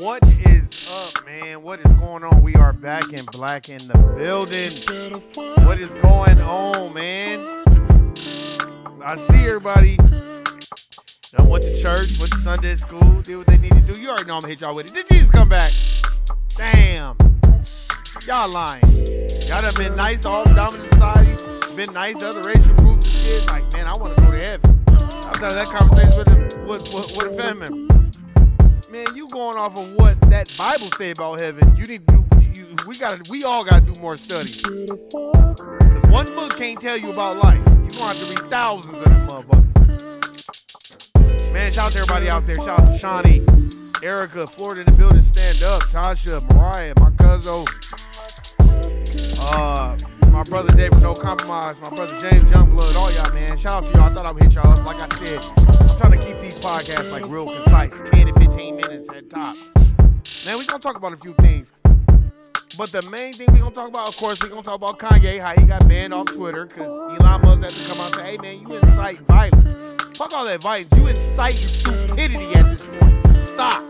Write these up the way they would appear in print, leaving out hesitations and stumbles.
What is up, man? What is going on? We are back in black in the building. What is going on, man? I see everybody. I went to church, went to Sunday school, did what they need to do. You already know I'm gonna hit y'all with it. Did Jesus come back? Damn. Y'all lying. Y'all done been nice to all the dominant society, been nice to other racial groups and shit. Like, man, I want to go to heaven. I was having that conversation with a family member. Man, you going off of what that Bible say about heaven. You need to do, we all gotta do more study. Cause one book can't tell you about life. You gonna have to read thousands of them motherfuckers. Man, shout out to everybody out there. Shout out to Shawnee, Erica, Florida in the building, stand up, Tasha, Mariah, my cousin, my brother David, No Compromise, my brother James Youngblood, all y'all, man. Shout out to y'all. I thought I would hit y'all up. Like I said, I'm trying to keep these podcasts like real concise, 10 to 15 minutes at top. Man, we're going to talk about a few things. But the main thing we're going to talk about, of course, we're going to talk about Kanye, how he got banned off Twitter because Elon Musk had to come out and say, hey, man, you inciting violence. Fuck all that violence. You inciting stupidity at this point. Stop.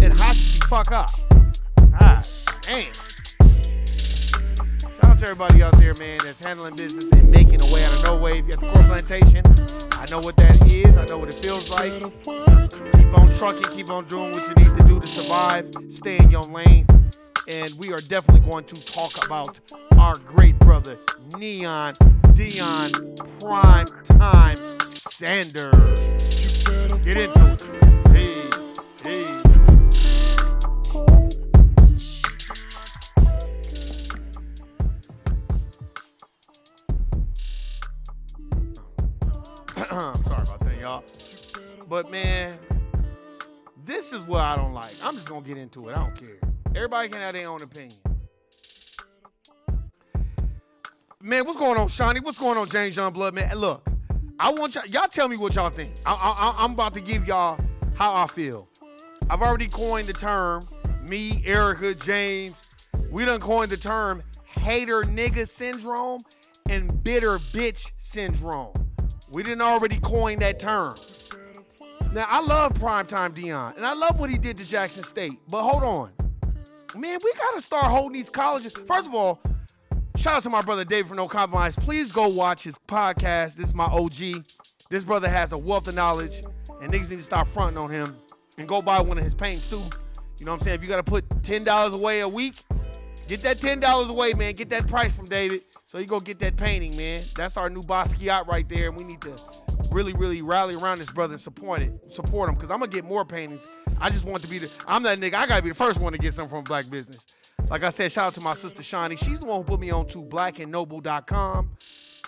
And hush the fuck up. Ah, damn. Shout out to everybody out there, man, that's handling business and making a way out of no way. If you're at the Core Plantation, I know what that is. I know what it feels like. Keep on trucking. Keep on doing what you need to do to survive. Stay in your lane. And we are definitely going to talk about our great brother, Neon Dion Prime Time Sanders. Let's get into it. Hey, hey. Sorry about that, y'all. But, man, this is what I don't like. I'm just going to get into it. I don't care. Everybody can have their own opinion. Man, what's going on, Shawnee? What's going on, James Youngblood, man? Look, I want y'all tell me what y'all think. I'm about to give y'all how I feel. I've already coined the term, me, Erica, James, we done coined the term hater nigga syndrome and bitter bitch syndrome. We didn't already coin that term. Now, I love Primetime Dion, and I love what he did to Jackson State. But hold on. Man, we got to start holding these colleges. First of all, shout out to my brother David from No Compromise. Please go watch his podcast. This is my OG. This brother has a wealth of knowledge, and niggas need to stop fronting on him and go buy one of his paintings, too. You know what I'm saying? If you got to put $10 away a week, get that $10 away, man. Get that price from David so you go get that painting, man. That's our new Basquiat right there, and we need to really, really rally around this brother and support him, because I'm gonna get more paintings. I just want to be I'm that nigga. I gotta be the first one to get something from Black business. Like I said, shout out to my sister Shawnee. She's the one who put me on to blackandnoble.com.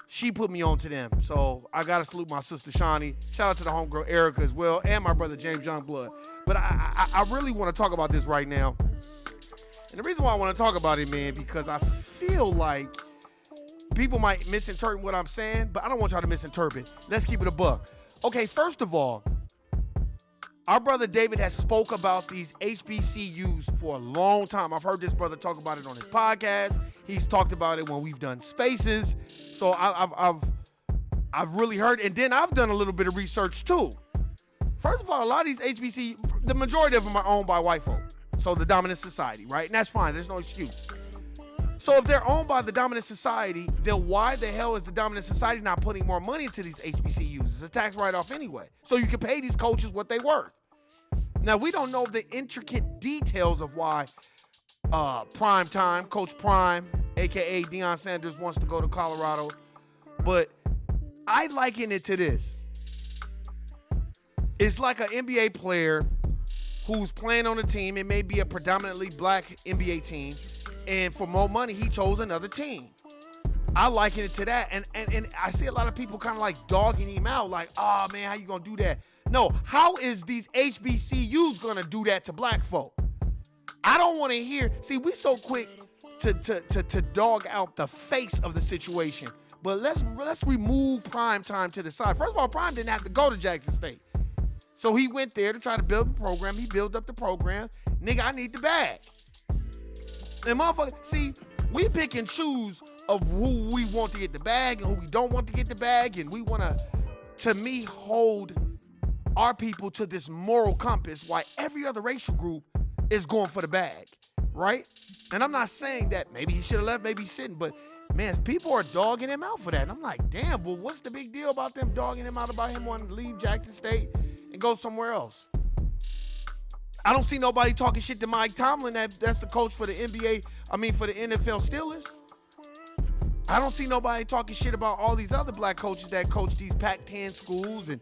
She put me on to them. So I gotta salute my sister Shawnee. Shout out to the homegirl Erica as well, and my brother James Youngblood. But I really want to talk about this right now. And the reason why I want to talk about it, man, because I feel like people might misinterpret what I'm saying, but I don't want y'all to misinterpret. Let's keep it a buck. Okay, first of all, our brother David has spoke about these HBCUs for a long time. I've heard this brother talk about it on his podcast. He's talked about it when we've done spaces. So I've really heard, and then I've done a little bit of research too. First of all, a lot of these HBCUs, the majority of them are owned by white folk. So the dominant society, right? And that's fine. There's no excuse. So if they're owned by the dominant society, then why the hell is the dominant society not putting more money into these HBCUs? It's a tax write-off anyway. So you can pay these coaches what they worth. Now, we don't know the intricate details of why Prime Time, Coach Prime, a.k.a. Deion Sanders, wants to go to Colorado. But I liken it to this. It's like an NBA player who's playing on a team. It may be a predominantly black NBA team. And for more money, he chose another team. I liken it to that. And I see a lot of people kind of like dogging him out. Like, oh, man, how you going to do that? No, how is these HBCUs going to do that to black folk? I don't want to hear. See, we so quick to dog out the face of the situation. But let's remove Prime Time to the side. First of all, Prime didn't have to go to Jackson State. So he went there to try to build the program. He built up the program. Nigga, I need the bag. And motherfucker, see, we pick and choose of who we want to get the bag and who we don't want to get the bag. And we want to me, hold our people to this moral compass while every other racial group is going for the bag, right? And I'm not saying that maybe he should have left, maybe he shouldn't, but man, people are dogging him out for that. And I'm like, damn, well, what's the big deal about them dogging him out about him wanting to leave Jackson State and go somewhere else? I don't see nobody talking shit to Mike Tomlin. That's the coach for the NBA, for the NFL Steelers. I don't see nobody talking shit about all these other black coaches that coach these Pac-10 schools and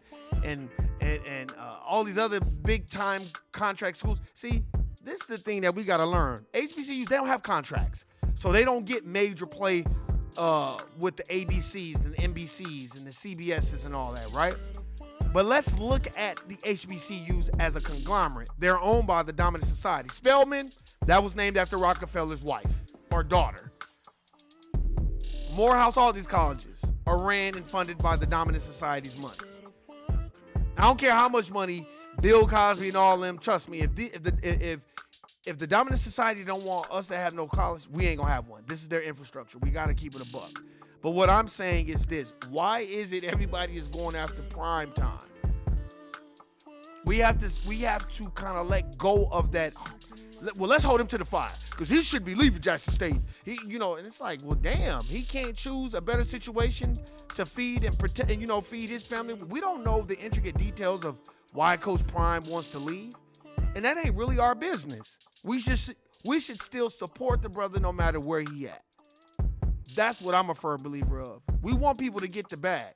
all these other big-time contract schools. See, this is the thing that we got to learn. HBCUs, they don't have contracts. So they don't get major play with the ABCs and the NBCs and the CBSs and all that, right? But let's look at the HBCUs as a conglomerate. They're owned by the dominant society. Spelman, that was named after Rockefeller's wife or daughter. Morehouse, all these colleges are ran and funded by the dominant society's money. I don't care how much money Bill Cosby and all them, trust me, if the dominant society don't want us to have no college, we ain't gonna have one. This is their infrastructure. We gotta keep it a buck. But what I'm saying is this: why is it everybody is going after Prime Time? We have to kind of let go of that. Well, let's hold him to the fire because he should be leaving Jackson State. And it's like, well, damn, he can't choose a better situation to feed and protect and feed his family. We don't know the intricate details of why Coach Prime wants to leave, and that ain't really our business. We should still support the brother no matter where he at. That's what I'm a firm believer of. We want people to get the bag,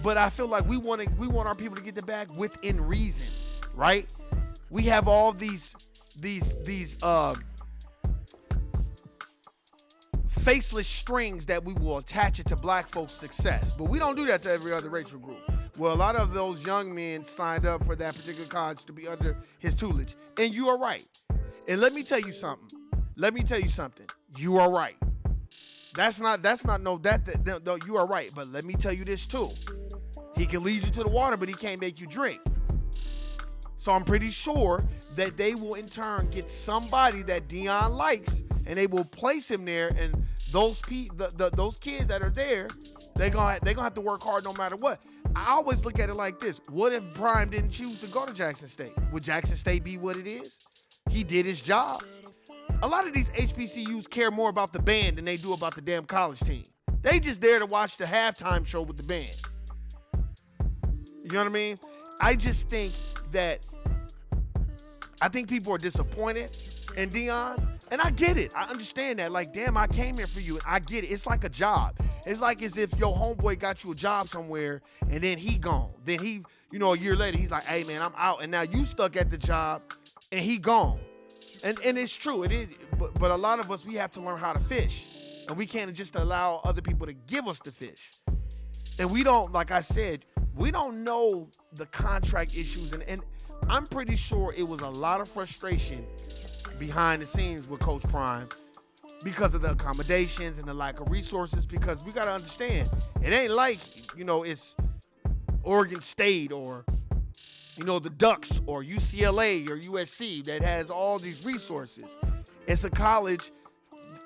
but I feel like we want our people to get the bag within reason, right? We have all these faceless strings that we will attach it to black folks' success, but we don't do that to every other racial group. Well, a lot of those young men signed up for that particular college to be under his tutelage, and you are right. And let me tell you something. You are right. No, you are right. But let me tell you this too. He can lead you to the water, but he can't make you drink. So I'm pretty sure that they will in turn get somebody that Deion likes, and they will place him there. And those kids that are there, they're gonna have to work hard no matter what. I always look at it like this: what if Prime didn't choose to go to Jackson State? Would Jackson State be what it is? He did his job. A lot of these HBCUs care more about the band than they do about the damn college team. They just there to watch the halftime show with the band. You know what I mean? I just think people are disappointed in Deion, and I get it. I understand that. Like, damn, I came here for you. I get it. It's like a job. It's like as if your homeboy got you a job somewhere and then he gone. Then he, a year later, he's like, hey man, I'm out. And now you stuck at the job and he gone. And it's true, it is. But a lot of us, we have to learn how to fish. And we can't just allow other people to give us the fish. And we don't, like I said, we don't know the contract issues. And I'm pretty sure it was a lot of frustration behind the scenes with Coach Prime because of the accommodations and the lack of resources, because we got to understand, it ain't like, it's Oregon State or, the Ducks or UCLA or USC that has all these resources. It's a college,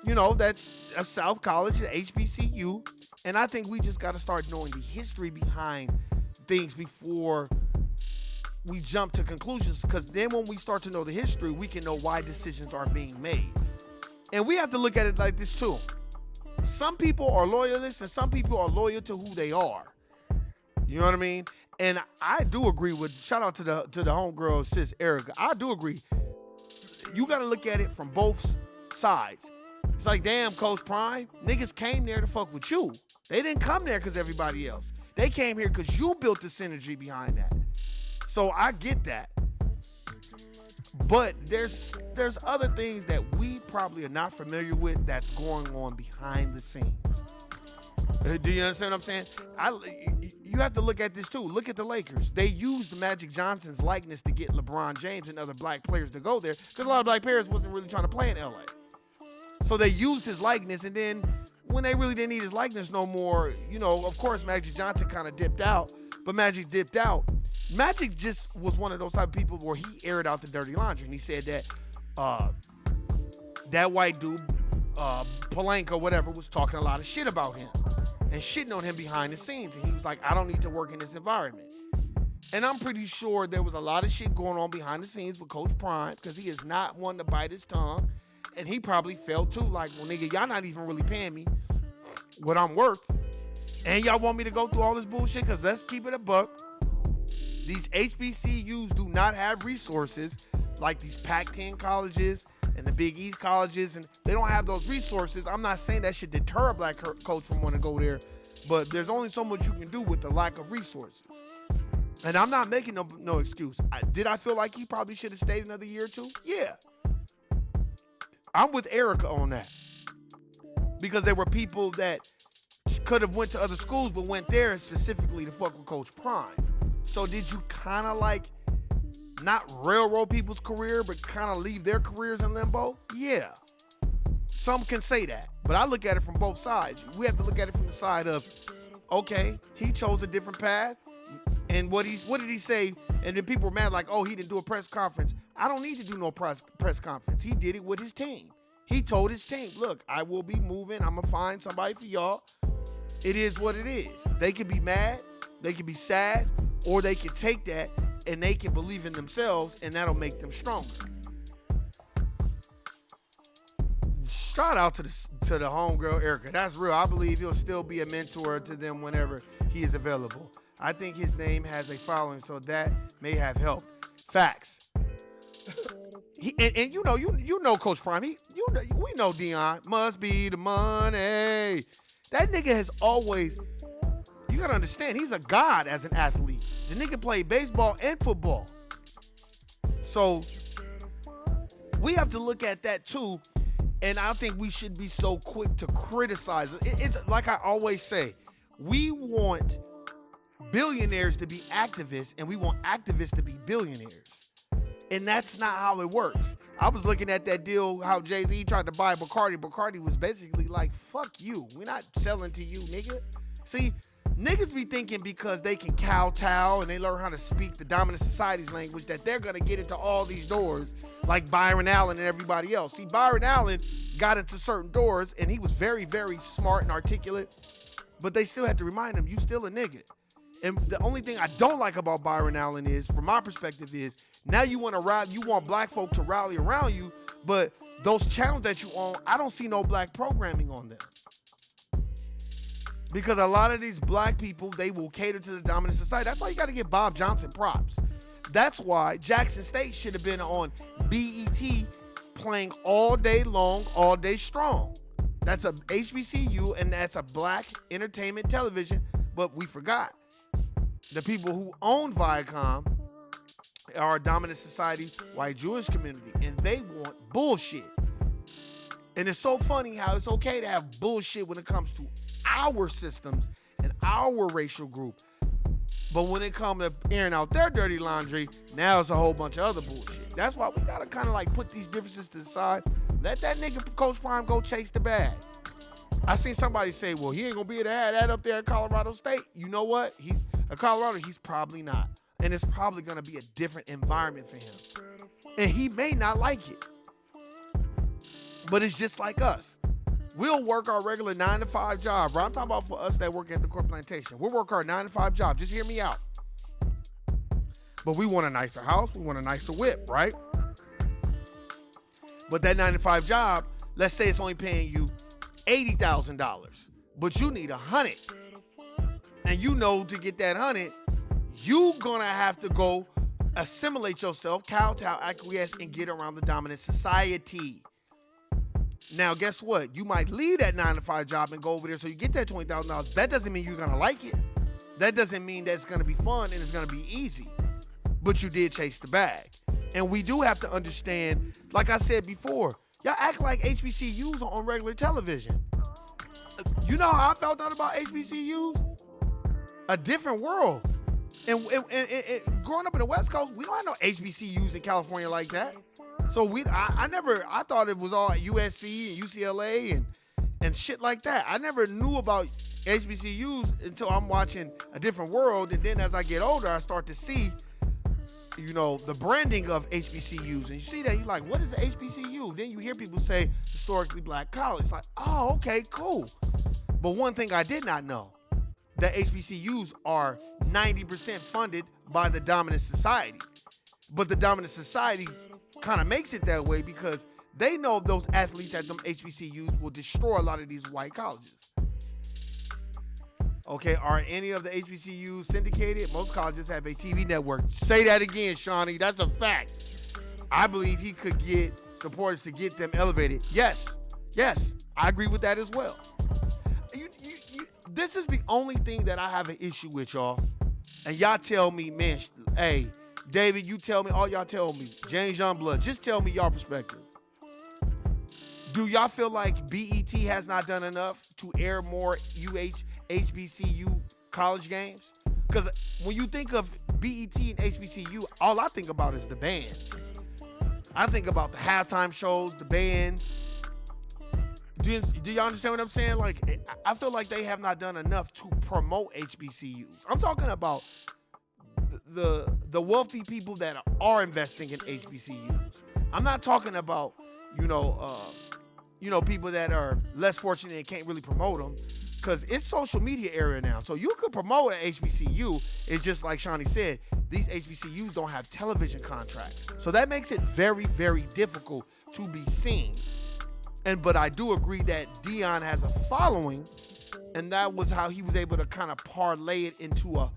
that's a South College, an HBCU, and I think we just got to start knowing the history behind things before we jump to conclusions, because then when we start to know the history, we can know why decisions are being made. And we have to look at it like this too. Some people are loyalists and some people are loyal to who they are. You know what I mean? And I do agree with, shout out to the homegirl sis Erica. I do agree. You got to look at it from both sides. It's like, damn, Coach Prime, niggas came there to fuck with you. They didn't come there because everybody else. They came here because you built the synergy behind that. So I get that. But there's other things that we probably are not familiar with that's going on behind the scenes. Do you understand what I'm saying? You have to look at this too. Look at the Lakers. They used Magic Johnson's likeness to get LeBron James and other black players to go there, because a lot of black players wasn't really trying to play in LA. So they used his likeness, and then when they really didn't need his likeness no more, of course Magic Johnson kind of dipped out, but Magic dipped out. Magic just was one of those type of people where he aired out the dirty laundry, and he said that that white dude, Palenka, whatever, was talking a lot of shit about him and shitting on him behind the scenes. And he was like, I don't need to work in this environment. And I'm pretty sure there was a lot of shit going on behind the scenes with Coach Prime, because he is not one to bite his tongue. And he probably felt too, like, well, nigga, y'all not even really paying me what I'm worth. And y'all want me to go through all this bullshit? Because let's keep it a buck. These HBCUs do not have resources like these Pac-10 colleges and the Big East colleges, and they don't have those resources. I'm not saying that should deter a black coach from wanting to go there, but there's only so much you can do with the lack of resources. And I'm not making no excuse. Did I feel like he probably should have stayed another year or two? Yeah. I'm with Erica on that, because there were people that could have went to other schools but went there specifically to fuck with Coach Prime. So did you kind of like not railroad people's career, but kind of leave their careers in limbo? Yeah. Some can say that, but I look at it from both sides. We have to look at it from the side of, okay, he chose a different path, and what did he say? And then people were mad like, oh, he didn't do a press conference. I don't need to do no press conference. He did it with his team. He told his team, look, I will be moving. I'm going to find somebody for y'all. It is what it is. They can be mad, they can be sad, or they can take that and they can believe in themselves, and that'll make them stronger. Shout out to the homegirl Erica. That's real. I believe he'll still be a mentor to them whenever he is available. I think his name has a following, so that may have helped. Facts. And you know Coach Prime. We know Dion must be the money. That nigga has always. You gotta understand, he's a god as an athlete. The nigga played baseball and football. So we have to look at that too. And I think we should be so quick to criticize it. It's like I always say, we want billionaires to be activists and we want activists to be billionaires. And that's not how it works. I was looking at that deal, how Jay-Z tried to buy Bacardi. Bacardi was basically like, fuck you. We're not selling to you, nigga. See, niggas be thinking because they can kowtow and they learn how to speak the dominant society's language that they're going to get into all these doors like Byron Allen and everybody else. See, Byron Allen got into certain doors and he was very, very smart and articulate, but they still had to remind him, you still a nigga. And the only thing I don't like about Byron Allen is, from my perspective, is now you want black folk to rally around you, but those channels that you own, I don't see no black programming on them. Because a lot of these black people, they will cater to the dominant society. That's why you got to give Bob Johnson props. That's why Jackson State should have been on BET playing all day long, all day strong. That's a HBCU, and that's a black entertainment television. But we forgot the people who own Viacom are a dominant society, white Jewish community, and they want bullshit. And it's so funny how it's okay to have bullshit when it comes to our systems and our racial group. But when it comes to airing out their dirty laundry, now it's a whole bunch of other bullshit. That's why we gotta kind of like put these differences to the side. Let that nigga Coach Prime go chase the bag. I seen somebody say, well, he ain't gonna be able to have that up there at Colorado State. You know what? At Colorado, he's probably not. And it's probably gonna be a different environment for him. And he may not like it. But it's just like us. We'll work our regular 9-to-5 job, bro. I'm talking about for us that work at the Court Plantation. We'll work our 9-to-5 job. Just hear me out. But we want a nicer house. We want a nicer whip, right? But that 9-to-5 job, let's say it's only paying you $80,000, but you need $100,000. And you know to get that $100,000, you gonna have to go assimilate yourself, kowtow, acquiesce, and get around the dominant society. Now, guess what? You might leave that 9-to-5 job and go over there so you get that $20,000. That doesn't mean you're going to like it. That doesn't mean that it's going to be fun and it's going to be easy. But you did chase the bag. And we do have to understand, like I said before, y'all act like HBCUs are on regular television. You know how I felt out about HBCUs? A different world. And growing up in the West Coast, we don't have no HBCUs in California like that. So I thought it was all USC and UCLA and shit like that. I never knew about HBCUs until I'm watching A Different World. And then as I get older, I start to see, the branding of HBCUs. And you see that, you're like, what is an HBCU? Then you hear people say historically black college. It's like, oh, okay, cool. But one thing I did not know, that HBCUs are 90% funded by the dominant society. But the dominant society kind of makes it that way because they know those athletes at them HBCUs will destroy a lot of these white colleges. Okay, are any of the HBCUs syndicated? Most colleges have a TV network. Say that again, Shawnee. That's a fact. I believe he could get supporters to get them elevated. Yes, I agree with that as well. This is the only thing that I have an issue with, y'all. And y'all tell me, man, hey, David, you tell me, all y'all tell me. James Youngblood, just tell me y'all perspective. Do y'all feel like BET has not done enough to air more HBCU college games? Because when you think of BET and HBCU, all I think about is the bands. I think about the halftime shows, the bands. Do y'all understand what I'm saying? Like, I feel like they have not done enough to promote HBCUs. I'm talking about the wealthy people that are investing in HBCUs. I'm not talking about, people that are less fortunate and can't really promote them, because it's social media era now. So you could promote an HBCU. It's just like Shawnee said, these HBCUs don't have television contracts. So that makes it very, very difficult to be seen. But I do agree that Deion has a following, and that was how he was able to kind of parlay it into a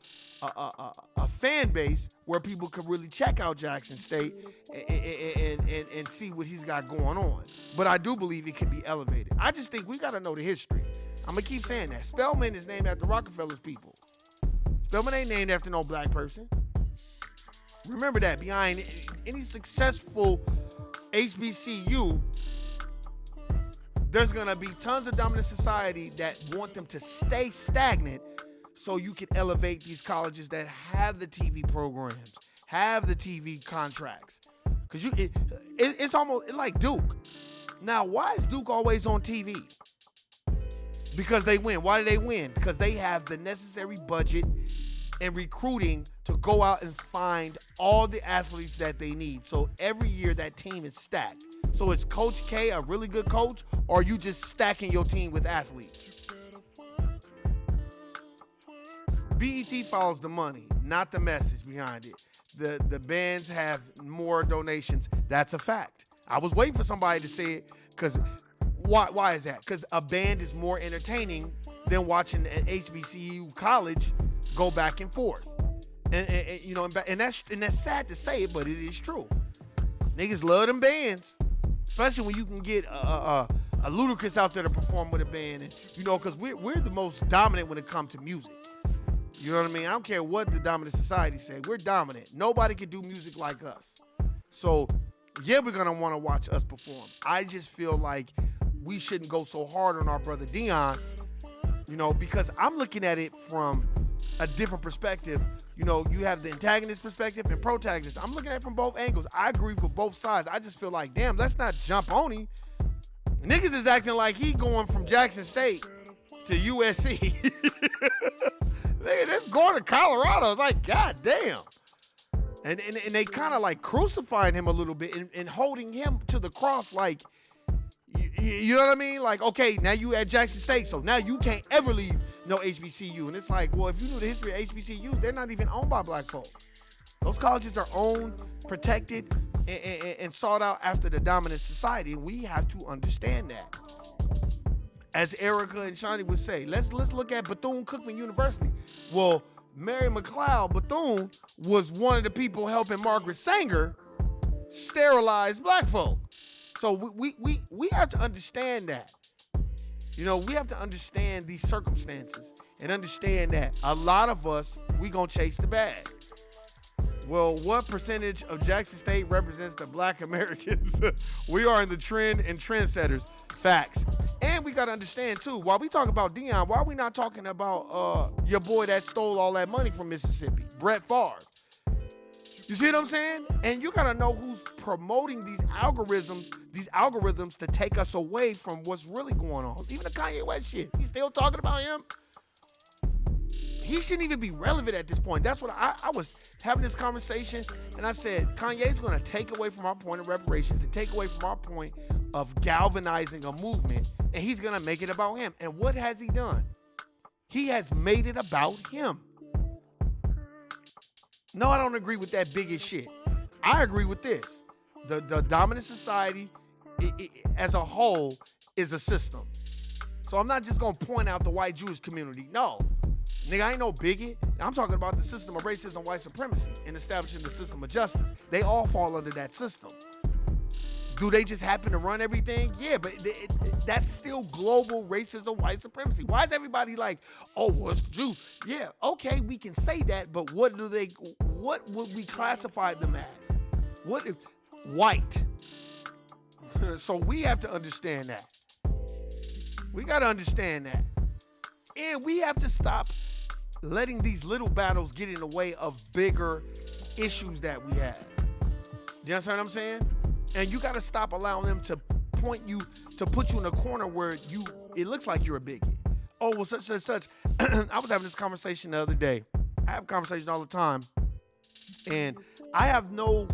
fan base where people could really check out Jackson State and see what he's got going on. But I do believe it could be elevated. I just think we got to know the history. I'm going to keep saying that. Spelman is named after Rockefeller's people. Spelman ain't named after no black person. Remember that. Behind any successful HBCU, there's going to be tons of dominant society that want them to stay stagnant so you can elevate these colleges that have the TV programs, have the TV contracts. Because it's almost like Duke. Now, why is Duke always on TV? Because they win. Why do they win? Because they have the necessary budget and recruiting to go out and find all the athletes that they need. So every year that team is stacked. So is Coach K a really good coach, or are you just stacking your team with athletes? BET follows the money, not the message behind it. The bands have more donations. That's a fact. I was waiting for somebody to say it, because why is that? Because a band is more entertaining than watching an HBCU college go back and forth. And that's sad to say it, but it is true. Niggas love them bands, especially when you can get a a Ludacris out there to perform with a band, and because we're the most dominant when it comes to music. You know what I mean? I don't care what the dominant society say. We're dominant. Nobody can do music like us. So, yeah, we're going to want to watch us perform. I just feel like we shouldn't go so hard on our brother Dion, because I'm looking at it from a different perspective. You have the antagonist perspective and protagonist. I'm looking at it from both angles. I agree with both sides. I just feel like, damn, let's not jump on him. Niggas is acting like he going from Jackson State to USC. Let's go to Colorado. It's like, god damn. And they kind of like crucifying him a little bit and holding him to the cross, like, you know what I mean? Like, okay, now you at Jackson State, so now you can't ever leave no HBCU. And it's like, well, if you knew the history of HBCUs, they're not even owned by black folk. Those colleges are owned, protected, and sought out after the dominant society, and we have to understand that. As Erica and Shawnee would say, let's look at Bethune-Cookman University. Well, Mary McLeod Bethune was one of the people helping Margaret Sanger sterilize black folk. So we have to understand that. We have to understand these circumstances and understand that a lot of us, we gonna chase the bag. Well, what percentage of Jackson State represents the black Americans? We are in the trend and trendsetters. Facts. And we got to understand, too, while we talk about Dion, why are we not talking about your boy that stole all that money from Mississippi, Brett Favre? You see what I'm saying? And you got to know who's promoting these algorithms to take us away from what's really going on. Even the Kanye West shit. He's still talking about him. He shouldn't even be relevant at this point. That's what I was having this conversation, and I said, Kanye's going to take away from our point of reparations and take away from our point of galvanizing a movement, and he's going to make it about him. And what has he done? He has made it about him. No, I don't agree with that biggest shit. I agree with this. The dominant society as a whole is a system. So I'm not just going to point out the white Jewish community. No. Nigga, I ain't no bigot. I'm talking about the system of racism, white supremacy, and establishing the system of justice. They all fall under that system. Do they just happen to run everything? Yeah, but that's still global racism, white supremacy. Why is everybody like, oh, well, it's Jews? Yeah, okay, we can say that, but what would we classify them as? What if white? So we have to understand that. We got to understand that. And we have to stop letting these little battles get in the way of bigger issues that we have. You understand what I'm saying? And you got to stop allowing them to put you in a corner where it looks like you're a bigot. Oh, well, such and such. I was having this conversation the other day. I have conversations all the time. And I have no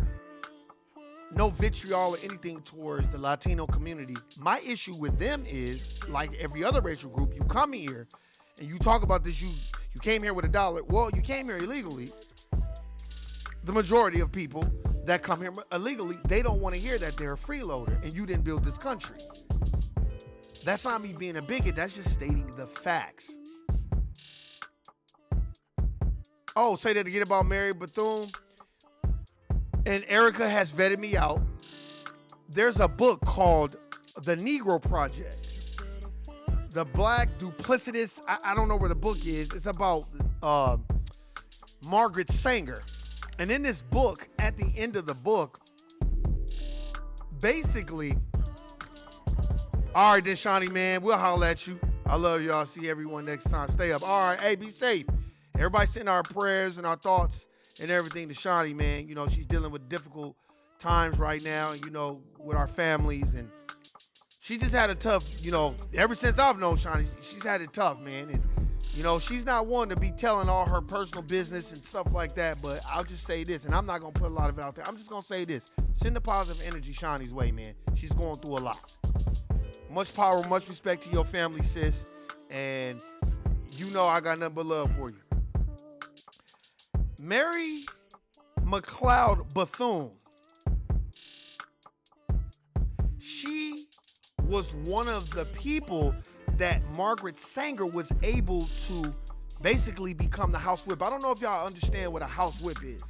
vitriol or anything towards the Latino community. My issue with them is, like every other racial group, you come here and you talk about this, you came here with $1. Well, you came here illegally. The majority of people that come here illegally, they don't want to hear that they're a freeloader and you didn't build this country. That's not me being a bigot, that's just stating the facts. Oh, say that again about Mary Bethune. And Erica has vetted me out. There's a book called The Negro Project. The Black Duplicitous, I don't know where the book is. It's about Margaret Sanger. And in this book, at the end of the book, basically, all right, then, Shawnee, man, we'll holler at you. I love y'all. See everyone next time. Stay up. All right, hey, be safe. Everybody send our prayers and our thoughts and everything to Shawnee, man. She's dealing with difficult times right now, with our families. And she just had a tough, ever since I've known Shawnee, she's had it tough, man. And, she's not one to be telling all her personal business and stuff like that. But I'll just say this, and I'm not going to put a lot of it out there. I'm just going to say this. Send the positive energy Shawnee's way, man. She's going through a lot. Much power, much respect to your family, sis. And I got nothing but love for you. Mary McLeod Bethune. She was one of the people that Margaret Sanger was able to basically become the House Whip. I don't know if y'all understand what a House Whip is.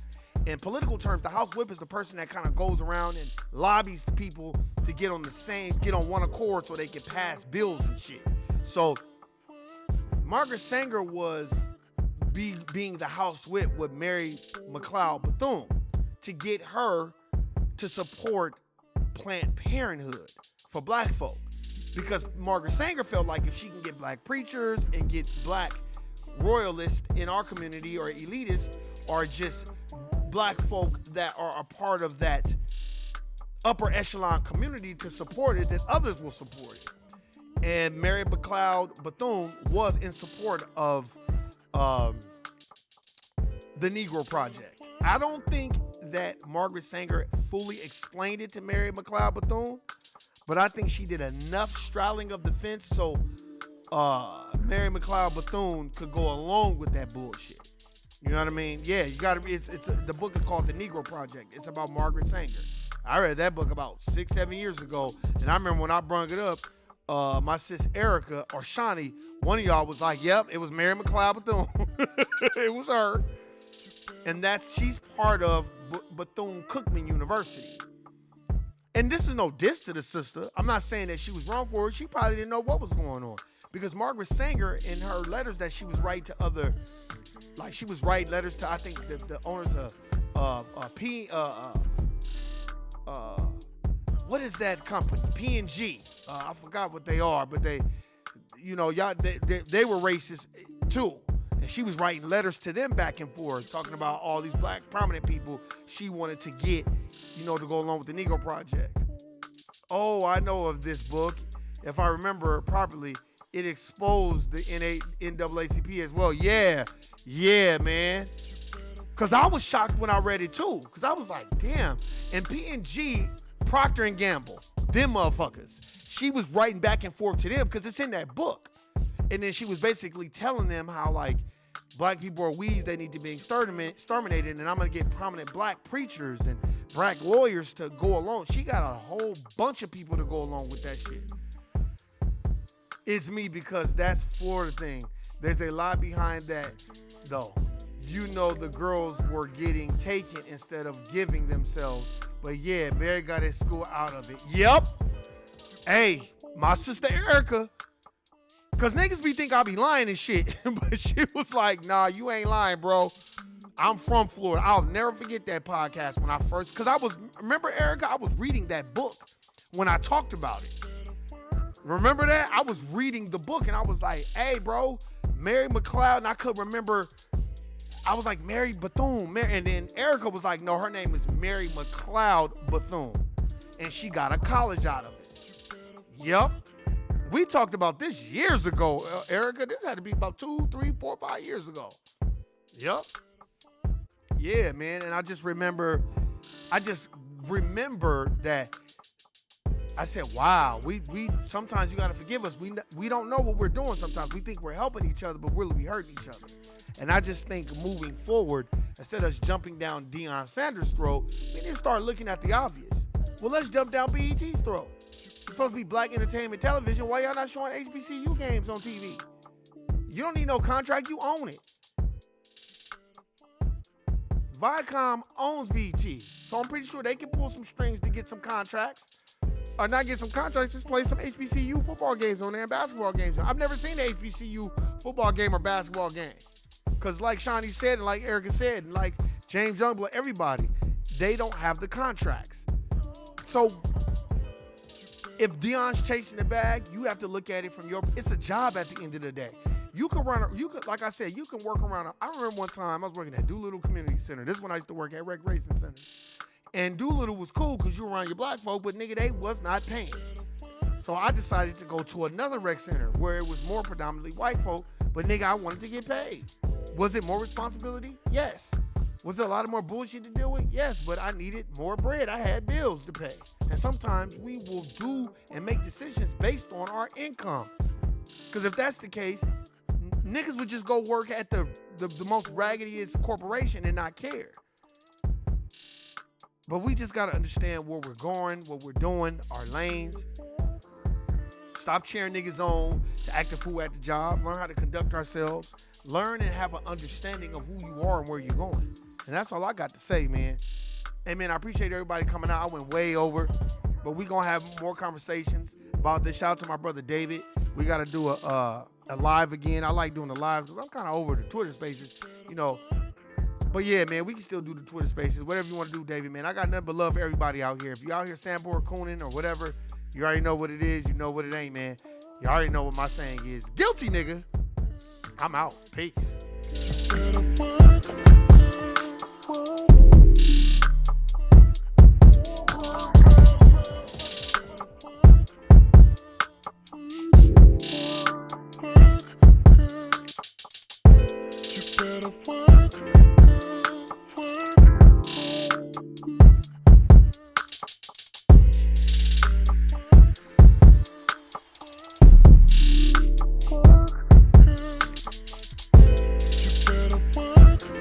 In political terms, the House Whip is the person that kind of goes around and lobbies the people to get on one accord so they could pass bills and shit. So Margaret Sanger was being the house whip with Mary McLeod Bethune to get her to support Planned Parenthood for black folk. Because Margaret Sanger felt like if she can get black preachers and get black royalists in our community, or elitists, or just black folk that are a part of that upper echelon community to support it, then others will support it. And Mary McLeod Bethune was in support of the Negro Project. I don't think that Margaret Sanger fully explained it to Mary McLeod Bethune, but I think she did enough straddling of the fence so Mary McLeod Bethune could go along with that bullshit. You know what I mean? Yeah, you gotta. The book is called The Negro Project. It's about Margaret Sanger. I read that book about 6-7 years ago, and I remember when I brought it up, my sis Erica or Shawnee, one of y'all was like, "Yep, it was Mary McLeod Bethune. It was her." And she's part of Bethune-Cookman University. And this is no diss to the sister. I'm not saying that she was wrong for it. She probably didn't know what was going on. Because Margaret Sanger, in her letters that she was writing to other, like she was writing letters to, I think, the owners of what is that company? P&G. I forgot what they are, but they were racist too. And she was writing letters to them back and forth, talking about all these black prominent people she wanted to get, to go along with the Negro Project. Oh, I know of this book. If I remember properly, it exposed the NAACP as well. Yeah, man. Because I was shocked when I read it too. Because I was like, damn. And P&G, Procter & Gamble, them motherfuckers, she was writing back and forth to them because it's in that book. And then she was basically telling them how, like, black people are weeds, they need to be exterminated, and I'm going to get prominent black preachers and black lawyers to go along. She got a whole bunch of people to go along with that shit. It's me, because that's Florida thing. There's a lot behind that, though. The girls were getting taken instead of giving themselves. But yeah, Mary got his school out of it. Yep. Hey, my sister Erica, because niggas be think I be lying and shit. But she was like, nah, you ain't lying, bro. I'm from Florida. I'll never forget that podcast when I first, because remember Erica, I was reading that book when I talked about it. Remember that? I was reading the book and I was like, hey, bro, Mary McLeod, and I could remember, I was like, Mary Bethune, and then Erica was like, no, her name is Mary McLeod Bethune, and she got a college out of it. Yep. We talked about this years ago, Erica. This had to be about 2, 3, 4, 5 years ago. Yep. Yeah, man. And I just remember that I said, wow, we sometimes you got to forgive us. We don't know what we're doing sometimes. We think we're helping each other, but really we hurting each other. And I just think moving forward, instead of us jumping down Deion Sanders' throat, we need to start looking at the obvious. Well, let's jump down BET's throat. It's supposed to be black entertainment television. Why y'all not showing HBCU games on TV? You don't need no contract. You own it. Viacom owns BET. So I'm pretty sure they can pull some strings to get some contracts. Or not get some contracts, just play some HBCU football games on there and basketball games. I've never seen an HBCU football game or basketball game. Because like Shawnee said, and like Erica said, and like James Youngblood, everybody, they don't have the contracts. So if Deion's chasing the bag, you have to look at it from it's a job at the end of the day. Like I said, you can work around. I remember one time I was working at Doolittle Community Center. This is when I used to work at Recreation Center. And Doolittle was cool because you were around your black folk, but nigga, they was not paying. So I decided to go to another rec center where it was more predominantly white folk, but nigga, I wanted to get paid. Was it more responsibility? Yes. Was it a lot of more bullshit to deal with? Yes, but I needed more bread. I had bills to pay. And sometimes we will do and make decisions based on our income. Because if that's the case, niggas would just go work at the most raggediest corporation and not care. But we just got to understand where we're going, what we're doing, our lanes. Stop cheering niggas on to act a fool at the job. Learn how to conduct ourselves. Learn and have an understanding of who you are and where you're going. And that's all I got to say, man. Hey, man, I appreciate everybody coming out. I went way over. But we gonna have more conversations about this. Shout out to my brother David. We gotta do a live again. I like doing the lives because I'm kind of over the Twitter Spaces, you know. But yeah, man, we can still do the Twitter Spaces. Whatever you want to do, David, man. I got nothing but love for everybody out here. If you out here sandboard cooning or whatever, you already know what it is. You know what it ain't, man. You already know what my saying is. Guilty, nigga. I'm out. Peace.